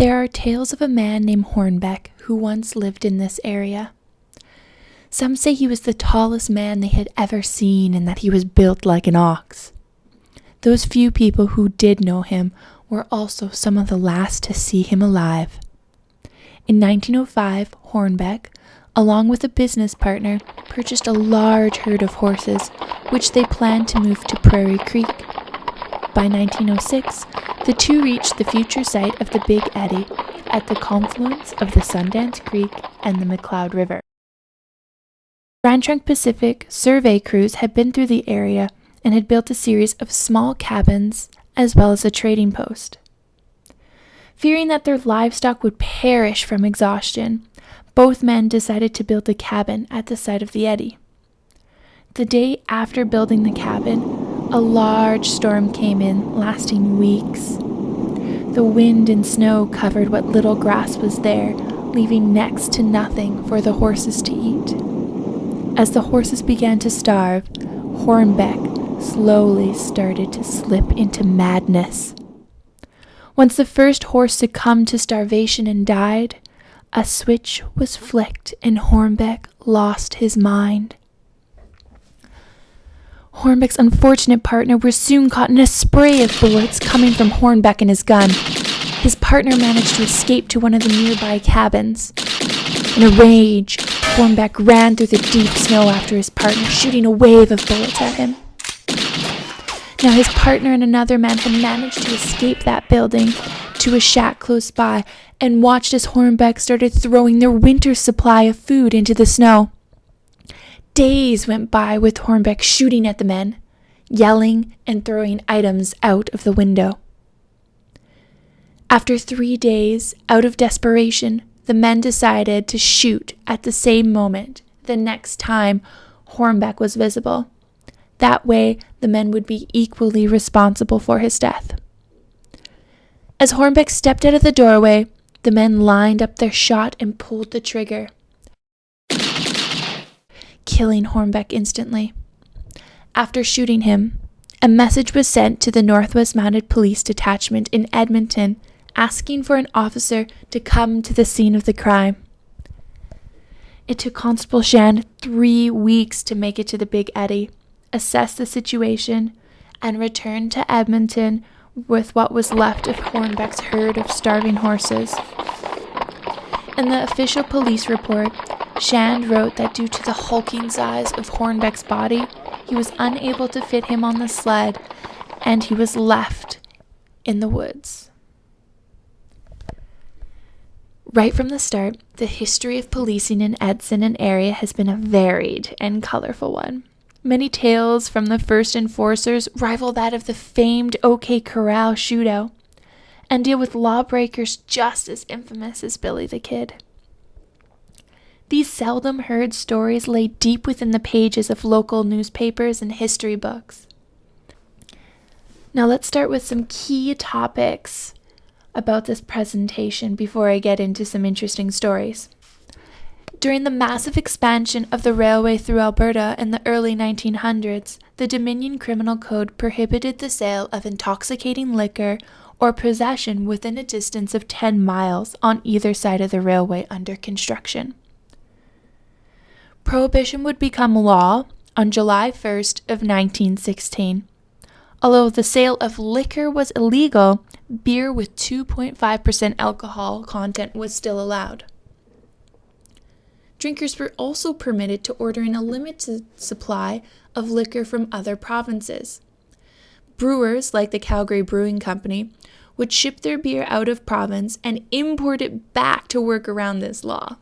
There are tales of a man named Hornbeck who once lived in this area. Some say he was the tallest man they had ever seen and that he was built like an ox. Those few people who did know him were also some of the last to see him alive. In 1905, Hornbeck, along with a business partner, purchased a large herd of horses, which they planned to move to Prairie Creek. By 1906, the two reached the future site of the Big Eddy at the confluence of the Sundance Creek and the McLeod River. Grand Trunk Pacific survey crews had been through the area and had built a series of small cabins as well as a trading post. Fearing that their livestock would perish from exhaustion, both men decided to build a cabin at the site of the eddy. The day after building the cabin, a large storm came in, lasting weeks. The wind and snow covered what little grass was there, leaving next to nothing for the horses to eat. As the horses began to starve, Hornbeck slowly started to slip into madness. Once the first horse succumbed to starvation and died, a switch was flicked and Hornbeck lost his mind. Hornbeck's unfortunate partner was soon caught in a spray of bullets coming from Hornbeck and his gun. His partner managed to escape to one of the nearby cabins. In a rage, Hornbeck ran through the deep snow after his partner, shooting a wave of bullets at him. Now his partner and another man had managed to escape that building to a shack close by and watched as Hornbeck started throwing their winter supply of food into the snow. Days went by with Hornbeck shooting at the men, yelling and throwing items out of the window. After 3 days, out of desperation, the men decided to shoot at the same moment the next time Hornbeck was visible. That way, the men would be equally responsible for his death. As Hornbeck stepped out of the doorway, the men lined up their shot and pulled the trigger, killing Hornbeck instantly. After shooting him, a message was sent to the Northwest Mounted Police Detachment in Edmonton asking for an officer to come to the scene of the crime. It took Constable Shand 3 weeks to make it to the Big Eddy, assess the situation, and return to Edmonton with what was left of Hornbeck's herd of starving horses. In the official police report, Shand wrote that due to the hulking size of Hornbeck's body, he was unable to fit him on the sled, and he was left in the woods. Right from the start, the history of policing in Edson and area has been a varied and colorful one. Many tales from the first enforcers rival that of the famed OK Corral shootout and deal with lawbreakers just as infamous as Billy the Kid. These seldom heard stories lay deep within the pages of local newspapers and history books. Now let's start with some key topics about this presentation before I get into some interesting stories. During the massive expansion of the railway through Alberta in the early 1900s, the Dominion Criminal Code prohibited the sale of intoxicating liquor or possession within a distance of 10 miles on either side of the railway under construction. Prohibition would become law on July 1st of 1916. Although the sale of liquor was illegal, beer with 2.5% alcohol content was still allowed. Drinkers were also permitted to order in a limited supply of liquor from other provinces. Brewers, like the Calgary Brewing Company, would ship their beer out of province and import it back to work around this law.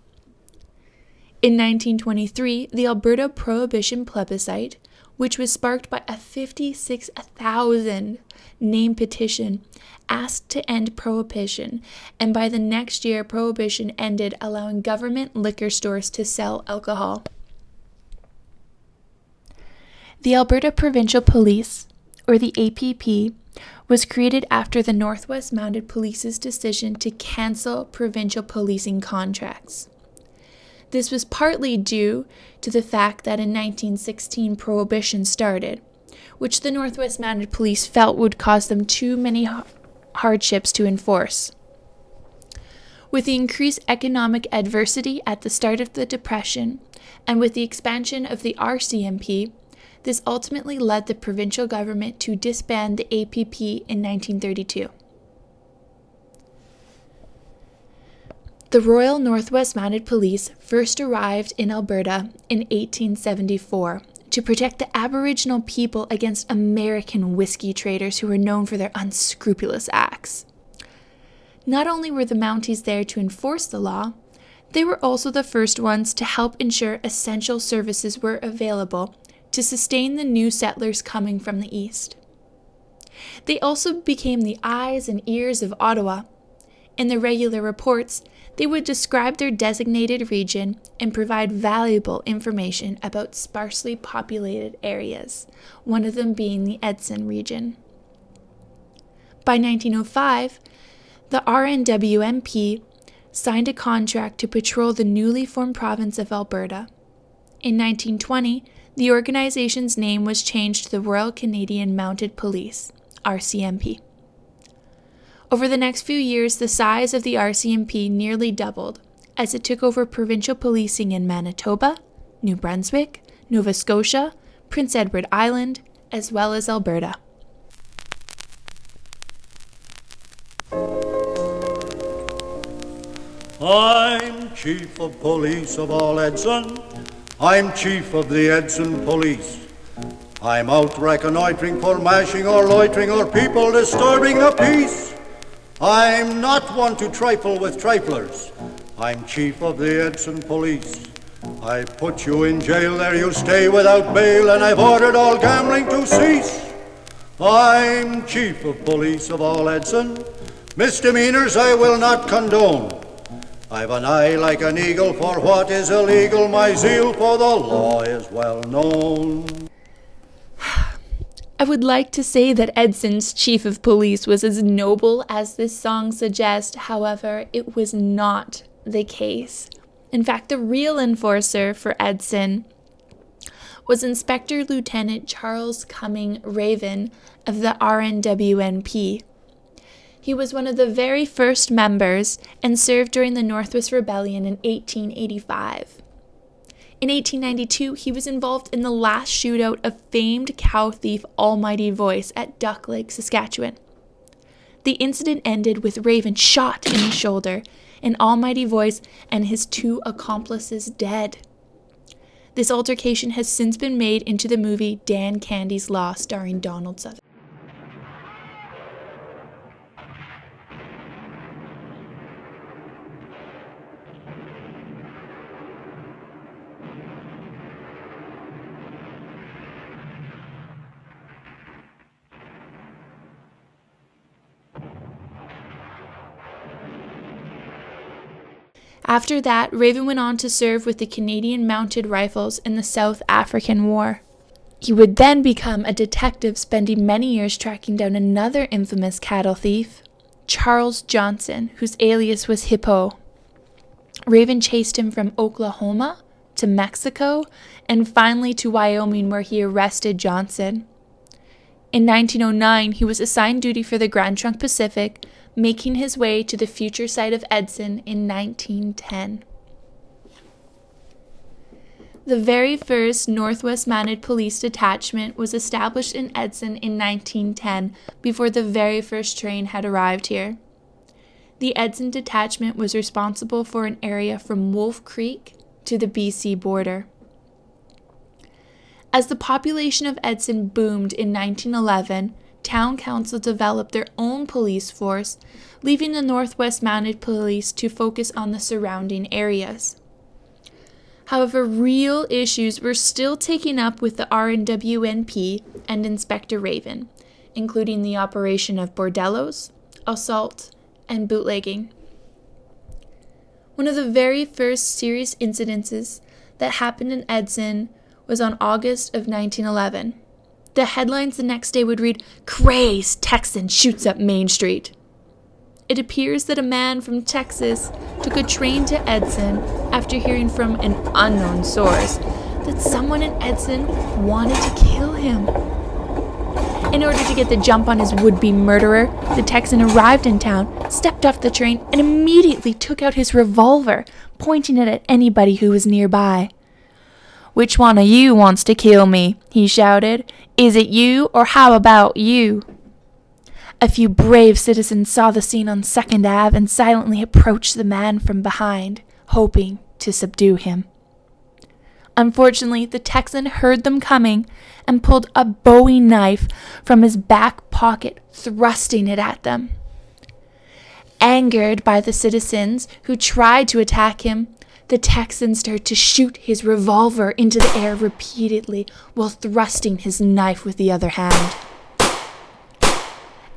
In 1923, the Alberta Prohibition plebiscite, which was sparked by a 56,000 name petition, asked to end prohibition, and by the next year, prohibition ended, allowing government liquor stores to sell alcohol. The Alberta Provincial Police, or the APP, was created after the Northwest Mounted Police's decision to cancel provincial policing contracts. This was partly due to the fact that in 1916 Prohibition started, which the Northwest Mounted Police felt would cause them too many hardships to enforce. With the increased economic adversity at the start of the Depression, and with the expansion of the RCMP, this ultimately led the provincial government to disband the APP in 1932. The Royal Northwest Mounted Police first arrived in Alberta in 1874 to protect the Aboriginal people against American whiskey traders who were known for their unscrupulous acts. Not only were the Mounties there to enforce the law, they were also the first ones to help ensure essential services were available to sustain the new settlers coming from the east. They also became the eyes and ears of Ottawa. In their regular reports, they would describe their designated region and provide valuable information about sparsely populated areas, one of them being the Edson region. By 1905, the RNWMP signed a contract to patrol the newly formed province of Alberta. In 1920, the organization's name was changed to the Royal Canadian Mounted Police, RCMP. Over the next few years, the size of the RCMP nearly doubled as it took over provincial policing in Manitoba, New Brunswick, Nova Scotia, Prince Edward Island, as well as Alberta. I'm Chief of Police of all Edson. I'm Chief of the Edson Police. I'm out reconnoitring for mashing or loitering or people disturbing the peace. I'm not one to trifle with triflers. I'm Chief of the Edson Police. I put you in jail, there you stay without bail, and I've ordered all gambling to cease. I'm Chief of Police of all Edson. Misdemeanors I will not condone. I've an eye like an eagle for what is illegal. My zeal for the law is well known. I would like to say that Edson's chief of police was as noble as this song suggests. However, it was not the case. In fact, the real enforcer for Edson was Inspector Lieutenant Charles Cumming Raven of the RNWNP. He was one of the very first members and served during the Northwest Rebellion in 1885. In 1892, he was involved in the last shootout of famed cow thief Almighty Voice at Duck Lake, Saskatchewan. The incident ended with Raven shot in the shoulder and Almighty Voice and his 2 accomplices dead. This altercation has since been made into the movie Dan Candy's Law starring Donald Sutherland. After that, Raven went on to serve with the Canadian Mounted Rifles in the South African War. He would then become a detective, spending many years tracking down another infamous cattle thief, Charles Johnson, whose alias was Hippo. Raven chased him from Oklahoma to Mexico and finally to Wyoming, where he arrested Johnson. In 1909, he was assigned duty for the Grand Trunk Pacific, making his way to the future site of Edson in 1910. The very first Northwest Mounted Police detachment was established in Edson in 1910, before the very first train had arrived here. The Edson detachment was responsible for an area from Wolf Creek to the BC border. As the population of Edson boomed in 1911, Town Council developed their own police force, leaving the Northwest Mounted Police to focus on the surrounding areas. However, real issues were still taken up with the RNWNP and Inspector Raven, including the operation of bordellos, assault, and bootlegging. One of the very first serious incidences that happened in Edson was on August of 1911. The headlines the next day would read, "Crazed Texan shoots up Main Street." It appears that a man from Texas took a train to Edson after hearing from an unknown source that someone in Edson wanted to kill him. In order to get the jump on his would-be murderer, the Texan arrived in town, stepped off the train, and immediately took out his revolver, pointing it at anybody who was nearby. "Which one of you wants to kill me?" he shouted. "Is it you, or how about you?" A few brave citizens saw the scene on 2nd Ave and silently approached the man from behind, hoping to subdue him. Unfortunately, the Texan heard them coming and pulled a Bowie knife from his back pocket, thrusting it at them. Angered by the citizens who tried to attack him, the Texan started to shoot his revolver into the air repeatedly while thrusting his knife with the other hand.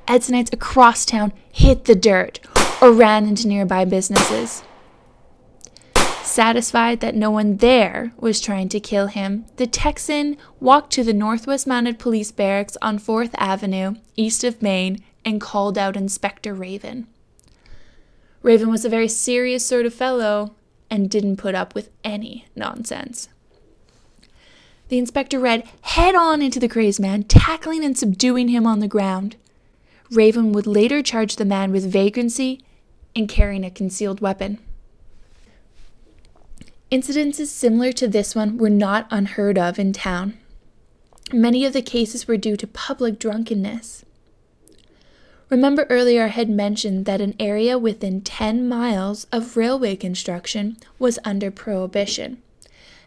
Edsonites across town hit the dirt or ran into nearby businesses. Satisfied that no one there was trying to kill him, the Texan walked to the Northwest Mounted Police Barracks on 4th Avenue, east of Main, and called out Inspector Raven. Raven was a very serious sort of fellow and didn't put up with any nonsense. The inspector read head on into the crazed man, tackling and subduing him on the ground. Raven would later charge the man with vagrancy and carrying a concealed weapon. Incidences similar to this one were not unheard of in town. Many of the cases were due to public drunkenness. Remember earlier I had mentioned that an area within 10 miles of railway construction was under prohibition.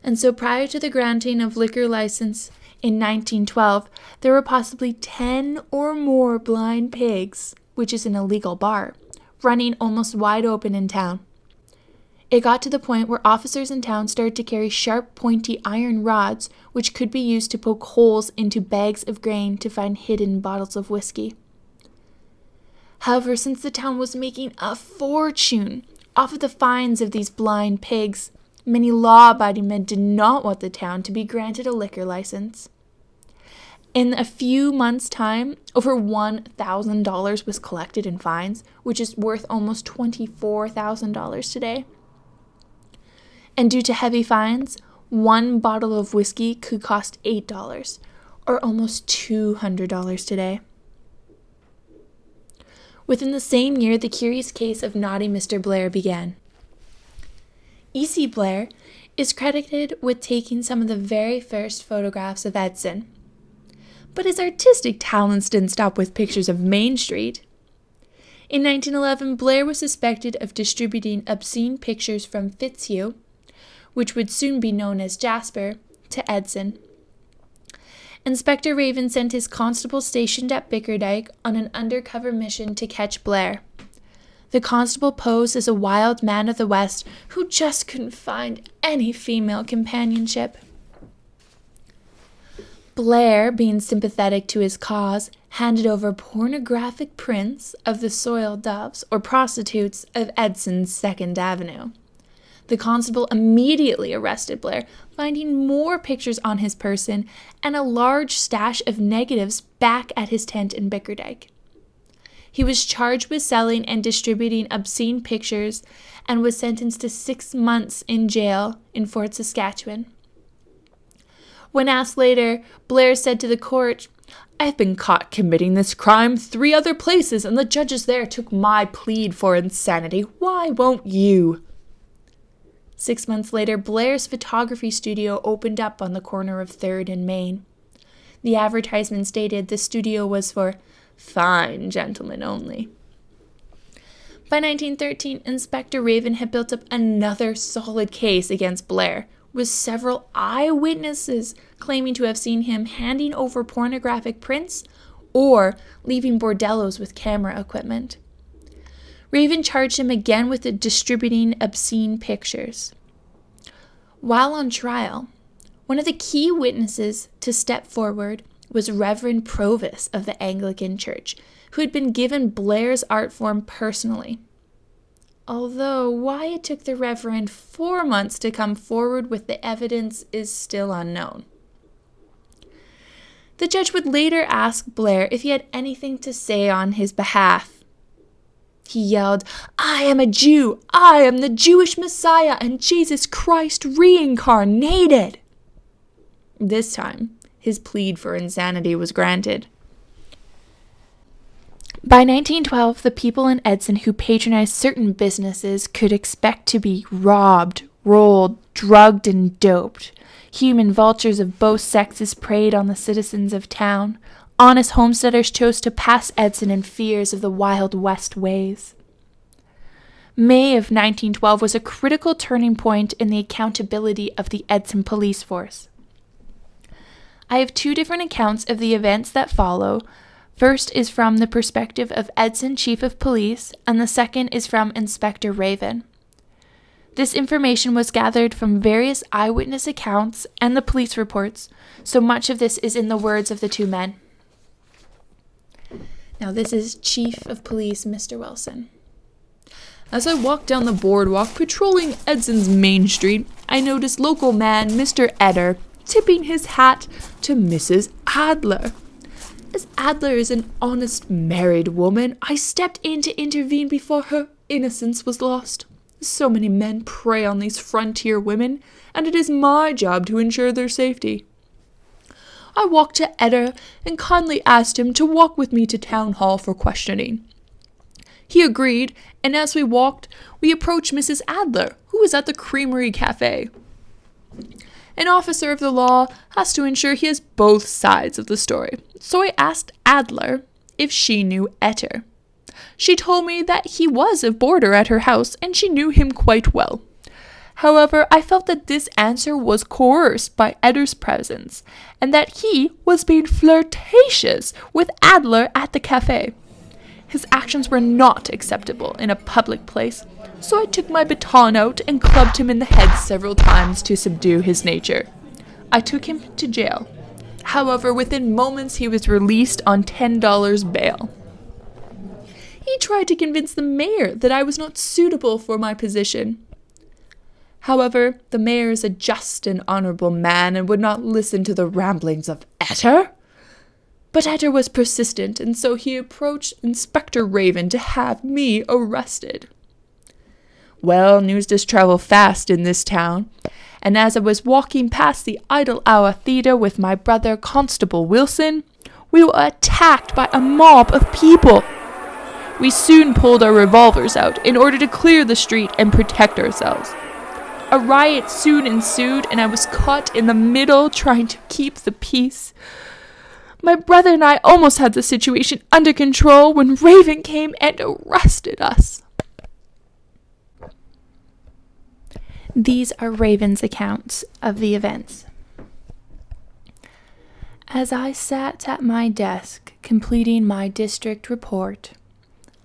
And so prior to the granting of liquor license in 1912, there were possibly 10 or more blind pigs, which is an illegal bar, running almost wide open in town. It got to the point where officers in town started to carry sharp, pointy iron rods, which could be used to poke holes into bags of grain to find hidden bottles of whiskey. However, since the town was making a fortune off of the fines of these blind pigs, many law-abiding men did not want the town to be granted a liquor license. In a few months' time, over $1,000 was collected in fines, which is worth almost $24,000 today. And due to heavy fines, one bottle of whiskey could cost $8, or almost $200 today. Within the same year, the curious case of naughty Mr. Blair began. E.C. Blair is credited with taking some of the very first photographs of Edson. But his artistic talents didn't stop with pictures of Main Street. In 1911, Blair was suspected of distributing obscene pictures from Fitzhugh, which would soon be known as Jasper, to Edson. Inspector Raven sent his constable stationed at Bickerdike on an undercover mission to catch Blair. The constable posed as a wild man of the West who just couldn't find any female companionship. Blair, being sympathetic to his cause, handed over pornographic prints of the soiled doves, or prostitutes, of Edson's 2nd Avenue. The constable immediately arrested Blair, finding more pictures on his person and a large stash of negatives back at his tent in Bickerdike. He was charged with selling and distributing obscene pictures and was sentenced to 6 months in jail in Fort Saskatchewan. When asked later, Blair said to the court, "I've been caught committing this crime 3 other places, and the judges there took my plea for insanity. Why won't you?" 6 months later, Blair's photography studio opened up on the corner of 3rd and Main. The advertisement stated the studio was for fine gentlemen only. By 1913, Inspector Raven had built up another solid case against Blair, with several eyewitnesses claiming to have seen him handing over pornographic prints or leaving bordellos with camera equipment. Raven charged him again with distributing obscene pictures. While on trial, one of the key witnesses to step forward was Reverend Provis of the Anglican Church, who had been given Blair's art form personally. Although why it took the Reverend 4 months to come forward with the evidence is still unknown. The judge would later ask Blair if he had anything to say on his behalf. He yelled, "I am a Jew! I am the Jewish Messiah and Jesus Christ reincarnated!" This time, his plea for insanity was granted. By 1912, the people in Edson who patronized certain businesses could expect to be robbed, rolled, drugged, and doped. Human vultures of both sexes preyed on the citizens of town. Honest homesteaders chose to pass Edson in fears of the Wild West ways. May of 1912 was a critical turning point in the accountability of the Edson police force. I have two different accounts of the events that follow. First is from the perspective of Edson Chief of Police, and the second is from Inspector Raven. This information was gathered from various eyewitness accounts and the police reports, so much of this is in the words of the two men. Now this is Chief of Police Mr. Wilson. As I walked down the boardwalk patrolling Edson's Main Street, I noticed local man Mr. Eder tipping his hat to Mrs. Adler. As Adler is an honest married woman, I stepped in to intervene before her innocence was lost. So many men prey on these frontier women, and it is my job to ensure their safety. I walked to Eder and kindly asked him to walk with me to town hall for questioning. He agreed, and as we walked, we approached Mrs. Adler, who was at the Creamery Cafe. An officer of the law has to ensure he has both sides of the story, so I asked Adler if she knew Eder. She told me that he was a boarder at her house, and she knew him quite well. However, I felt that this answer was coerced by Eder's presence, and that he was being flirtatious with Adler at the cafe. His actions were not acceptable in a public place, so I took my baton out and clubbed him in the head several times to subdue his nature. I took him to jail. However, within moments he was released on $10 bail. He tried to convince the mayor that I was not suitable for my position. However, the mayor is a just and honorable man and would not listen to the ramblings of Eder. But Eder was persistent, and so he approached Inspector Raven to have me arrested. Well, news does travel fast in this town, and as I was walking past the Idle Hour Theatre with my brother Constable Wilson, we were attacked by a mob of people. We soon pulled our revolvers out in order to clear the street and protect ourselves. A riot soon ensued, and I was caught in the middle trying to keep the peace. My brother and I almost had the situation under control when Raven came and arrested us. These are Raven's accounts of the events. As I sat at my desk completing my district report,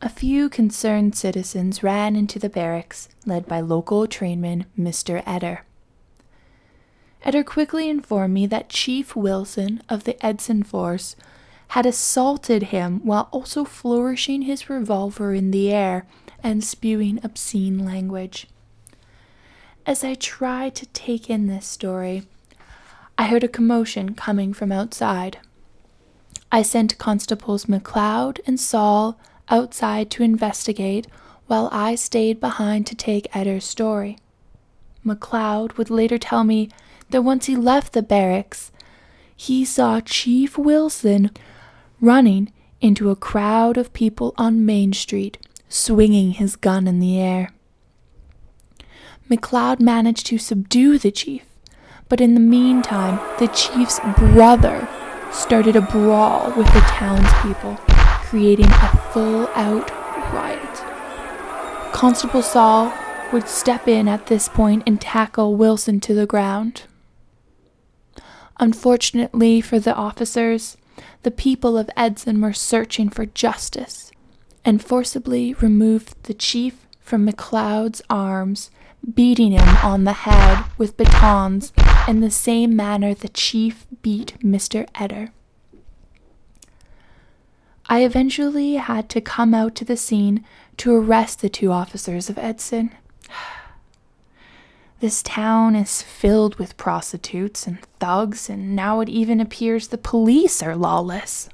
a few concerned citizens ran into the barracks, led by local trainman Mr. Eder. Eder quickly informed me that Chief Wilson of the Edson force had assaulted him while also flourishing his revolver in the air and spewing obscene language. As I tried to take in this story, I heard a commotion coming from outside. I sent Constables McLeod and Saul outside to investigate while I stayed behind to take Eder's story. McLeod would later tell me that once he left the barracks, he saw Chief Wilson running into a crowd of people on Main Street, swinging his gun in the air. McLeod managed to subdue the chief, but in the meantime, the chief's brother started a brawl with the townspeople, creating a full-out riot. Constable Saul would step in at this point and tackle Wilson to the ground. Unfortunately for the officers, the people of Edson were searching for justice and forcibly removed the chief from McLeod's arms, beating him on the head with batons in the same manner the chief beat Mr. Eder. I eventually had to come out to the scene to arrest the two officers of Edson. This town is filled with prostitutes and thugs, and now it even appears the police are lawless.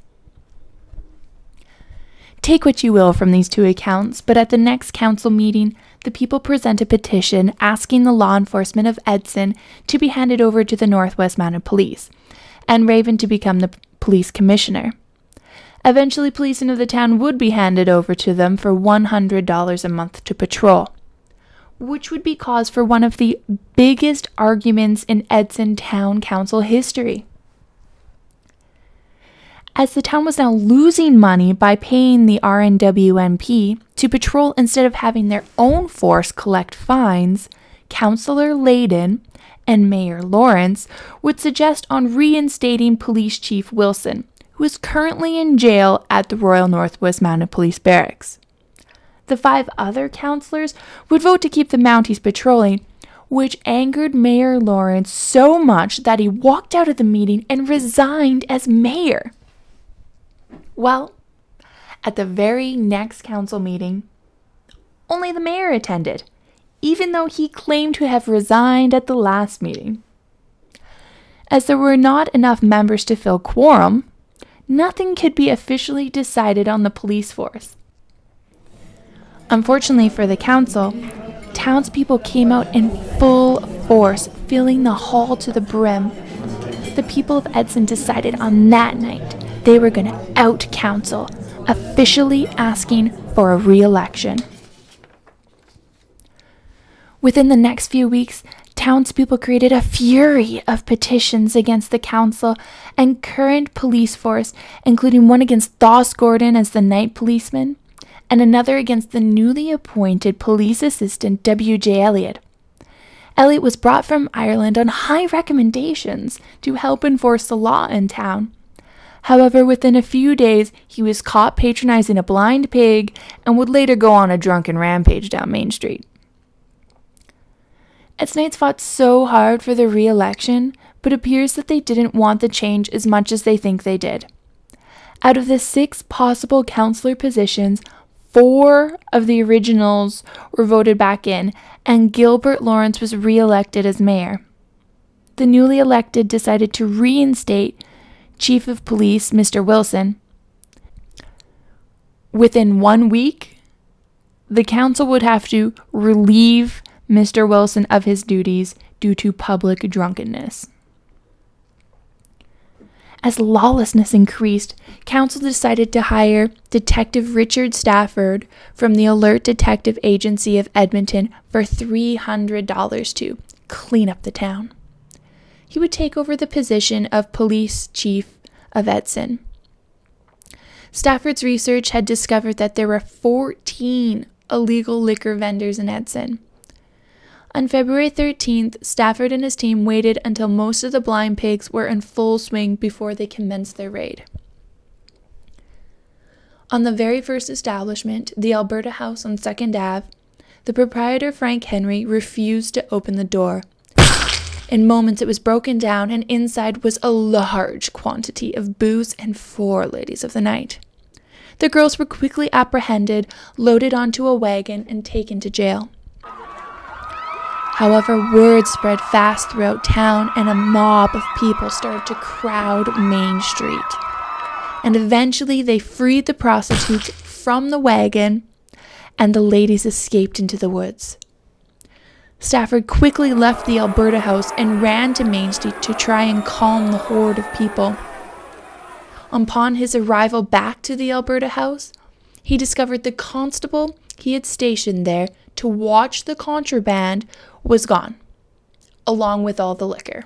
Take what you will from these two accounts, but at the next council meeting, the people present a petition asking the law enforcement of Edson to be handed over to the Northwest Mounted Police, and Raven to become the police commissioner. Eventually, policing of the town would be handed over to them for $100 a month to patrol, which would be cause for one of the biggest arguments in Edson Town Council history. As the town was now losing money by paying the RNWMP to patrol instead of having their own force collect fines, Councillor Layden and Mayor Lawrence would suggest on reinstating Police Chief Wilson, who is currently in jail at the Royal Northwest Mounted Police Barracks. The 5 other councillors would vote to keep the Mounties patrolling, which angered Mayor Lawrence so much that he walked out of the meeting and resigned as mayor. Well, at the very next council meeting, only the mayor attended, even though he claimed to have resigned at the last meeting. As there were not enough members to fill quorum, nothing could be officially decided on the police force. Unfortunately for the council, townspeople came out in full force, filling the hall to the brim. The people of Edson decided on that night they were going to out-council, officially asking for a re-election. Within the next few weeks, townspeople created a fury of petitions against the council and current police force, including one against Thos Gordon as the night policeman, and another against the newly appointed police assistant W.J. Elliott. Elliott was brought from Ireland on high recommendations to help enforce the law in town. However, within a few days, he was caught patronizing a blind pig and would later go on a drunken rampage down Main Street. Edsonites fought so hard for the re-election, but it appears that they didn't want the change as much as they think they did. Out of the 6 possible councillor positions, 4 of the originals were voted back in, and Gilbert Lawrence was re-elected as mayor. The newly elected decided to reinstate Chief of Police Mr. Wilson. Within 1 week, the council would have to relieve Mr. Wilson of his duties due to public drunkenness. As lawlessness increased, council decided to hire Detective Richard Stafford from the Alert Detective Agency of Edmonton for $300 to clean up the town. He would take over the position of police chief of Edson. Stafford's research had discovered that there were 14 illegal liquor vendors in Edson. On February 13th, Stafford and his team waited until most of the blind pigs were in full swing before they commenced their raid. On the very first establishment, the Alberta House on 2nd Ave, the proprietor Frank Henry refused to open the door. In moments it was broken down, and inside was a large quantity of booze and 4 ladies of the night. The girls were quickly apprehended, loaded onto a wagon, and taken to jail. However, word spread fast throughout town, and a mob of people started to crowd Main Street. And eventually they freed the prostitutes from the wagon, and the ladies escaped into the woods. Stafford quickly left the Alberta House and ran to Main Street to try and calm the horde of people. Upon his arrival back to the Alberta House, he discovered the constable he had stationed there to watch the contraband was gone, along with all the liquor.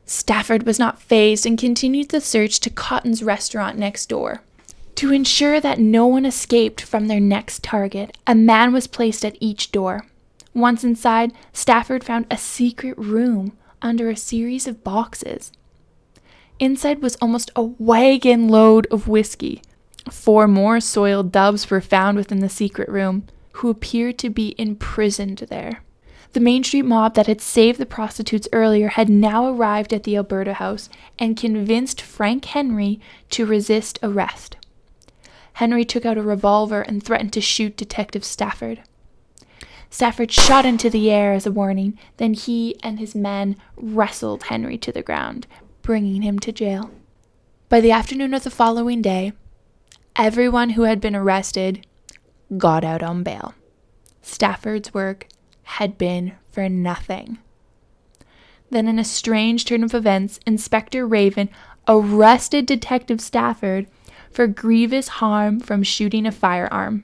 Stafford was not fazed and continued the search to Cotton's restaurant next door. To ensure that no one escaped from their next target, a man was placed at each door. Once inside, Stafford found a secret room under a series of boxes. Inside was almost a wagon load of whiskey. 4 more soiled dubs were found within the secret room, who appeared to be imprisoned there. The Main Street mob that had saved the prostitutes earlier had now arrived at the Alberta House and convinced Frank Henry to resist arrest. Henry took out a revolver and threatened to shoot Detective Stafford. Stafford shot into the air as a warning, then he and his men wrestled Henry to the ground, bringing him to jail. By the afternoon of the following day, everyone who had been arrested got out on bail. Stafford's work had been for nothing. Then, in a strange turn of events, Inspector Raven arrested Detective Stafford for grievous harm from shooting a firearm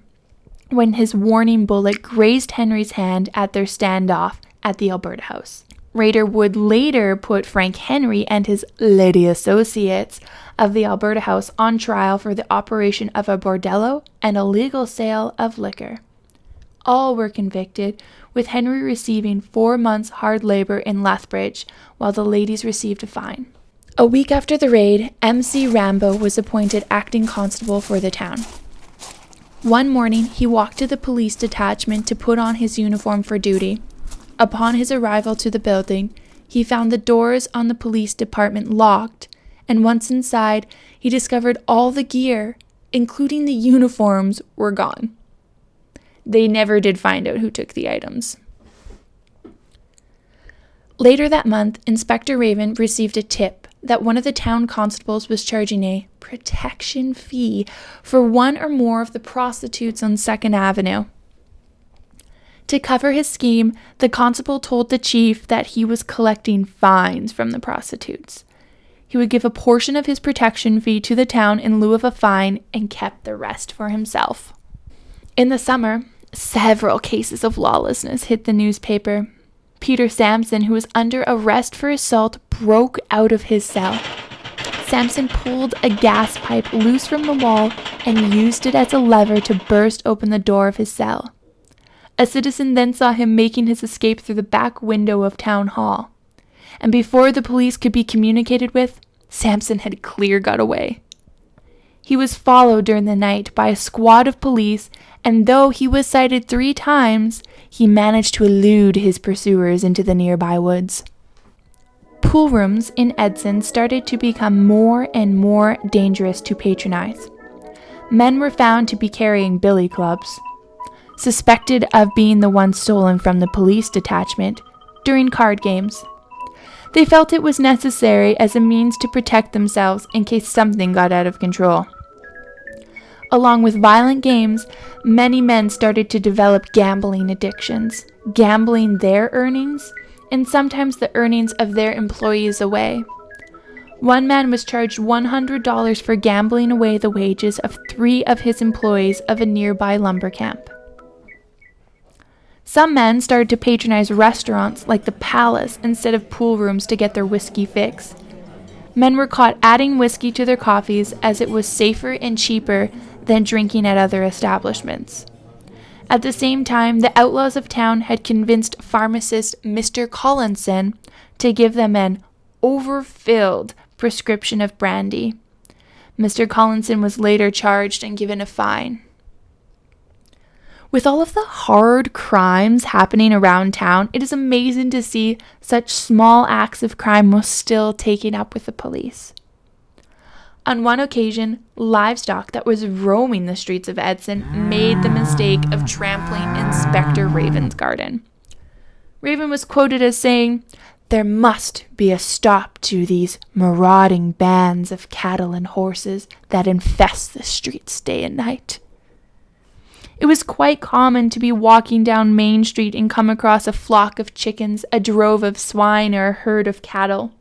when his warning bullet grazed Henry's hand at their standoff at the Alberta house. Rader would later put Frank Henry and his lady associates of the Alberta house on trial for the operation of a bordello and illegal sale of liquor. All were convicted, with Henry receiving 4 months hard labor in Lethbridge, while the ladies received a fine. A week after the raid, MC Rambo was appointed acting constable for the town. One morning, he walked to the police detachment to put on his uniform for duty. Upon his arrival to the building, he found the doors on the police department locked, and once inside, he discovered all the gear, including the uniforms, were gone. They never did find out who took the items. Later that month, Inspector Raven received a tip that one of the town constables was charging a protection fee for one or more of the prostitutes on 2nd Avenue. To cover his scheme, the constable told the chief that he was collecting fines from the prostitutes. He would give a portion of his protection fee to the town in lieu of a fine and kept the rest for himself. In the summer, several cases of lawlessness hit the newspaper. Peter Sampson, who was under arrest for assault, broke out of his cell. Sampson pulled a gas pipe loose from the wall and used it as a lever to burst open the door of his cell. A citizen then saw him making his escape through the back window of Town Hall. And before the police could be communicated with, Sampson had clear got away. He was followed during the night by a squad of police, and though he was cited 3 times, he managed to elude his pursuers into the nearby woods. Pool rooms in Edson started to become more and more dangerous to patronize. Men were found to be carrying billy clubs, suspected of being the ones stolen from the police detachment during card games. They felt it was necessary as a means to protect themselves in case something got out of control. Along with violent games, many men started to develop gambling addictions, gambling their earnings and sometimes the earnings of their employees away. One man was charged $100 for gambling away the wages of 3 of his employees of a nearby lumber camp. Some men started to patronize restaurants like the Palace instead of pool rooms to get their whiskey fix. Men were caught adding whiskey to their coffees as it was safer and cheaper than drinking at other establishments. At the same time, the outlaws of town had convinced pharmacist Mr. Collinson to give them an overfilled prescription of brandy. Mr. Collinson was later charged and given a fine. With all of the hard crimes happening around town, it is amazing to see such small acts of crime were still taken up with the police. On one occasion, livestock that was roaming the streets of Edson made the mistake of trampling Inspector Raven's garden. Raven was quoted as saying, "There must be a stop to these marauding bands of cattle and horses that infest the streets day and night." It was quite common to be walking down Main Street and come across a flock of chickens, a drove of swine, or a herd of cattle.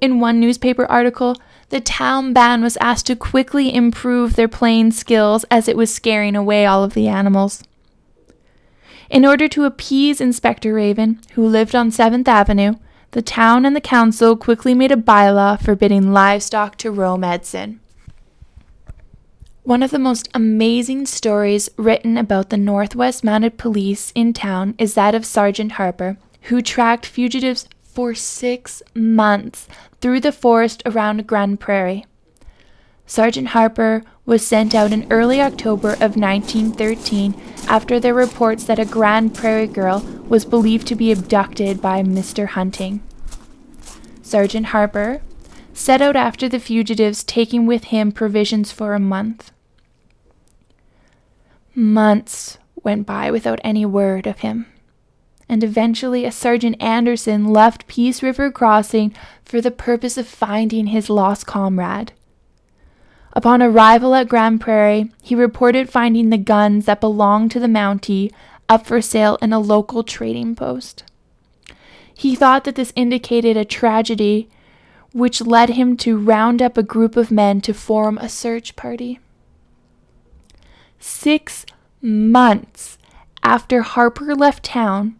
In one newspaper article, the town band was asked to quickly improve their playing skills as it was scaring away all of the animals. In order to appease Inspector Raven, who lived on 7th Avenue, the town and the council quickly made a bylaw forbidding livestock to roam Edson. One of the most amazing stories written about the Northwest Mounted Police in town is that of Sergeant Harper, who tracked fugitives for 6 months through the forest around Grand Prairie. Sergeant Harper was sent out in early October of 1913 after there were reports that a Grand Prairie girl was believed to be abducted by Mr. Hunting. Sergeant Harper set out after the fugitives, taking with him provisions for a month. Months went by without any word of him, and eventually a Sergeant Anderson left Peace River Crossing for the purpose of finding his lost comrade. Upon arrival at Grand Prairie, he reported finding the guns that belonged to the Mountie up for sale in a local trading post. He thought that this indicated a tragedy which led him to round up a group of men to form a search party. 6 months after Harper left town,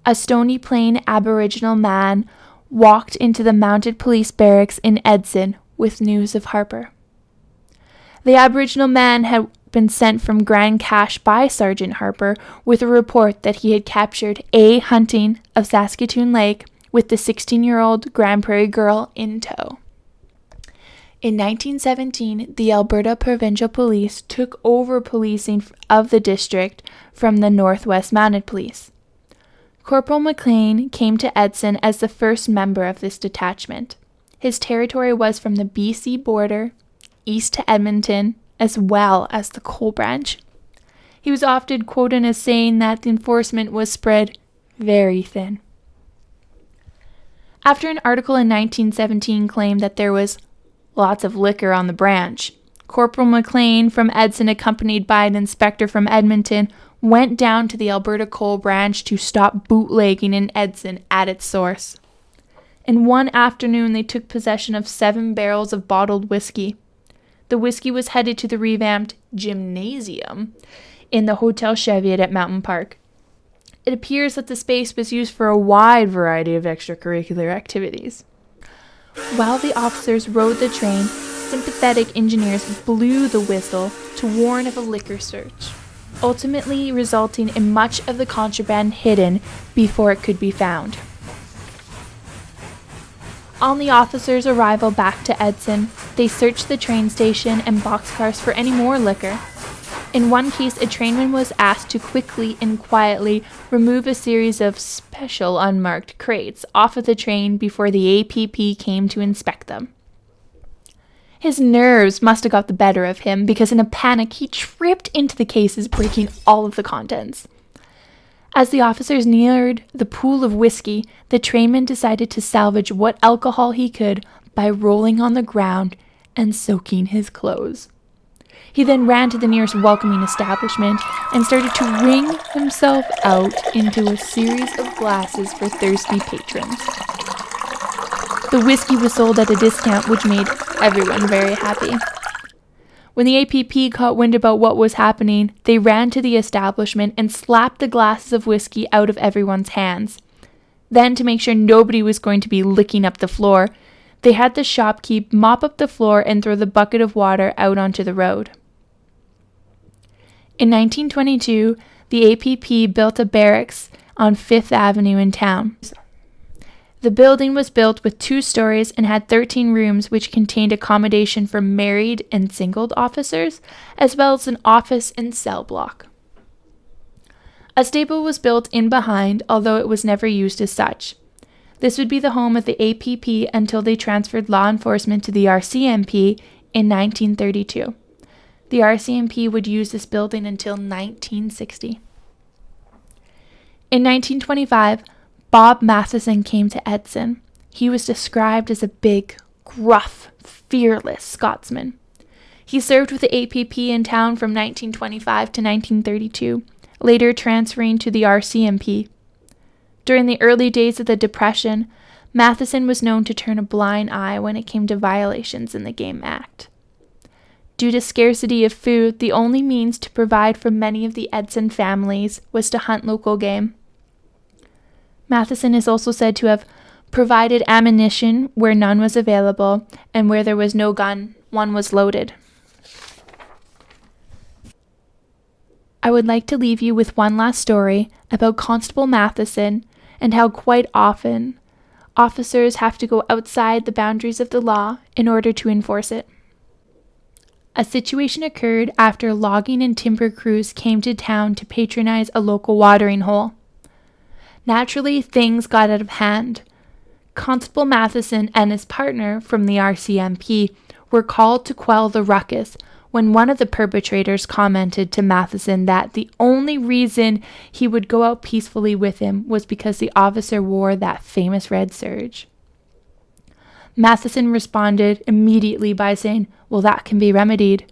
a Stony Plain Aboriginal man walked into the mounted police barracks in Edson with news of Harper. The Aboriginal man had been sent from Grand Cache by Sergeant Harper with a report that he had captured A. Hunting of Saskatoon Lake with the 16-year-old Grand Prairie girl in tow. In 1917, the Alberta Provincial Police took over policing of the district from the Northwest Mounted Police. Corporal McLean came to Edson as the first member of this detachment. His territory was from the BC border east to Edmonton, as well as the Coal Branch. He was often quoted as saying that the enforcement was spread very thin. After an article in 1917 claimed that there was lots of liquor on the branch, Corporal McLean from Edson, accompanied by an inspector from Edmonton, went down to the Alberta Coal Branch to stop bootlegging in Edson at its source. In one afternoon, they took possession of 7 barrels of bottled whiskey. The whiskey was headed to the revamped gymnasium in the Hotel Cheviot at Mountain Park. It appears that the space was used for a wide variety of extracurricular activities. While the officers rode the train, sympathetic engineers blew the whistle to warn of a liquor search, ultimately resulting in much of the contraband hidden before it could be found. On the officers' arrival back to Edson, they searched the train station and boxcars for any more liquor. In one case, a trainman was asked to quickly and quietly remove a series of special unmarked crates off of the train before the APP came to inspect them. His nerves must have got the better of him because in a panic he tripped into the cases, breaking all of the contents. As the officers neared the pool of whiskey, the trainman decided to salvage what alcohol he could by rolling on the ground and soaking his clothes. He then ran to the nearest welcoming establishment and started to wring himself out into a series of glasses for thirsty patrons. The whiskey was sold at a discount, which made everyone very happy. When the APP caught wind about what was happening, they ran to the establishment and slapped the glasses of whiskey out of everyone's hands. Then, to make sure nobody was going to be licking up the floor, they had the shopkeep mop up the floor and throw the bucket of water out onto the road. In 1922, the APP built a barracks on 5th Avenue in town. The building was built with 2 stories and had 13 rooms, which contained accommodation for married and singled officers, as well as an office and cell block. A stable was built in behind, although it was never used as such. This would be the home of the APP until they transferred law enforcement to the RCMP in 1932. The RCMP would use this building until 1960. In 1925, Bob Matheson came to Edson. He was described as a big, gruff, fearless Scotsman. He served with the APP in town from 1925 to 1932, later transferring to the RCMP. During the early days of the Depression, Matheson was known to turn a blind eye when it came to violations in the Game Act. Due to scarcity of food, the only means to provide for many of the Edson families was to hunt local game. Matheson is also said to have provided ammunition where none was available, and where there was no gun, one was loaded. I would like to leave you with one last story about Constable Matheson and how quite often officers have to go outside the boundaries of the law in order to enforce it. A situation occurred after logging and timber crews came to town to patronize a local watering hole. Naturally, things got out of hand. Constable Matheson and his partner from the RCMP were called to quell the ruckus when one of the perpetrators commented to Matheson that the only reason he would go out peacefully with him was because the officer wore that famous red serge. Matheson responded immediately by saying, "Well, that can be remedied."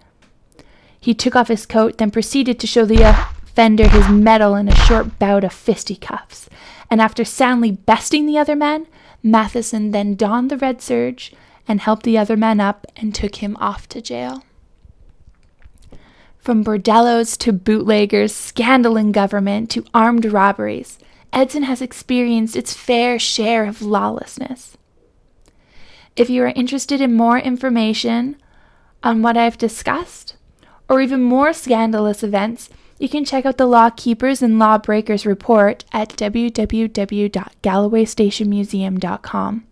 He took off his coat, then proceeded to show the offender his medal in a short bout of fisticuffs, and after soundly besting the other man, Matheson then donned the red serge and helped the other men up and took him off to jail. From bordellos to bootleggers, scandal in government to armed robberies, Edson has experienced its fair share of lawlessness. If you are interested in more information on what I've discussed, or even more scandalous events, you can check out the Law Keepers and Lawbreakers report at www.gallowaystationmuseum.com.